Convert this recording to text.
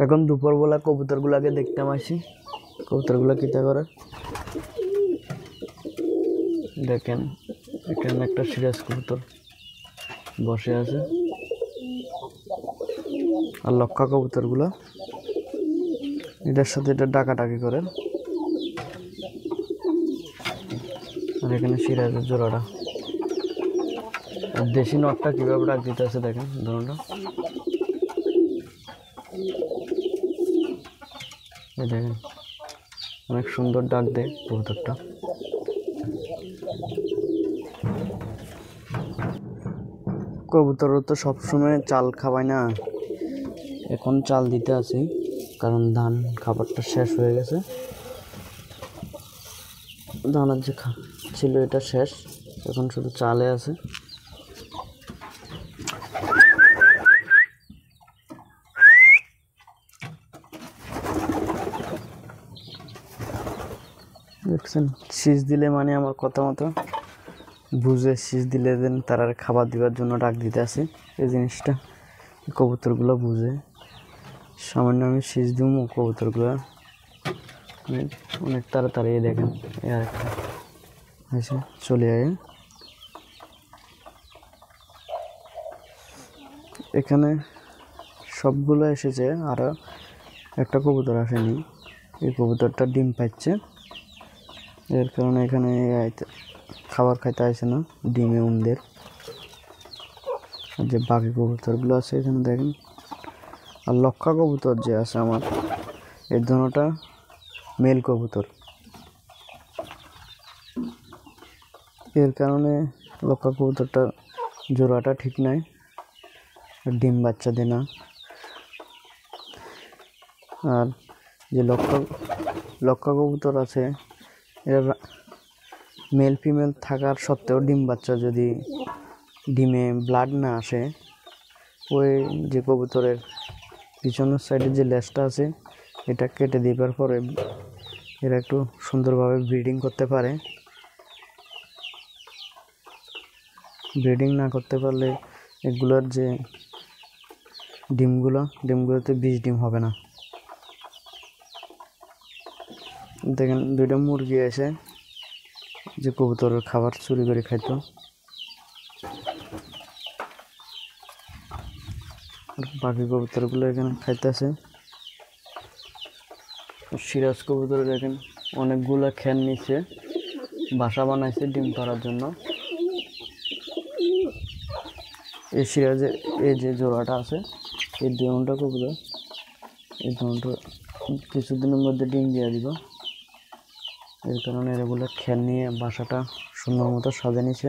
এখন দুপুরবেলা কবুতরগুলাকে দেখতাম আসি, কবুতরগুলা কিতা করে দেখেন। এখানে একটা সিরাজ কবুতর বসে আছে, আর লক্ষা কবুতরগুলো এটার সাথে এটা ডাকাডাকি করে। আর এখানে সিরাজের জোড়াটা, আর দেশি নটটা কীভাবে ডাক দিতে আছে দেখেন ধরনটা। এই দেখেন অনেক সুন্দর ডাক দেয় কবুতরটা। কবুতরও তো সবসময় চাল খাওয়ায় না, এখন চাল দিতে আছি কারণ ধান খাবারটা শেষ হয়ে গেছে। ধানের যে ছিল এটা শেষ, এখন শুধু চালে আছে। দেখছেন শীষ দিলে মানে আমার কথা মতো বুঝে শীষ দিলে দেন তারা খাবার দেওয়ার জন্য ডাক দিতে আসে। এই জিনিসটা কবুতরগুলো বুঝে। সামান্য আমি শীষ দিব, কবুতরগুলো অনেক তাড়াতাড়ি দেখেন আর একটা এসে চলে যায়। এখানে সবগুলো এসেছে, আর একটা কবুতর আসেনি। এই কবুতরটা ডিম পাচ্ছে, এর কারণে এখানে খাবার খাইতে আসে না, ডিমে উমদের। আর যে বাকি কবুতরগুলো আছে এখানে দেখেন। আর লক্ষা কবুতর যে আছে আমার, এর জন্যটা মেল কবুতর, এর কারণে লক্ষা কবুতরটা জোড়াটা ঠিক নাই, ডিম বাচ্চা দেয় না। আর যে লক্ষা কবুতর আছে এর মেল ফিমেল থাকার সত্ত্বেও ডিম বাচ্চা যদি ডিমে ব্লাড না আসে, ওই যে কবুতরের পিছনের সাইডে যে লেজটা আছে এটা কেটে দেওয়ার পরে এরা একটু সুন্দরভাবে ব্রিডিং করতে পারে। ব্রিডিং না করতে পারলে এগুলোর যে ডিমগুলোতে 20 ডিম হবে না। দেখেন দুইটা মুরগি এসে যে কবুতরের খাবার চুরি করে খাইতো। বাকি কবুতরগুলো এখানে খাইতেছে। সিরাজ কবুতর দেখেন অনেকগুলো খ্যান নিচ্ছে, বাসা বানাইছে ডিম পাড়ার জন্য। এই সিরাজের এই যে জোড়াটা আছে, এই দুটা কবুতর, এই দুটো কিছুদিনের মধ্যে ডিম দিয়ে দিব। এর কারণে এগুলো খ্যান নিয়ে বাসাটা সুন্দর মতো সাজে নিছে।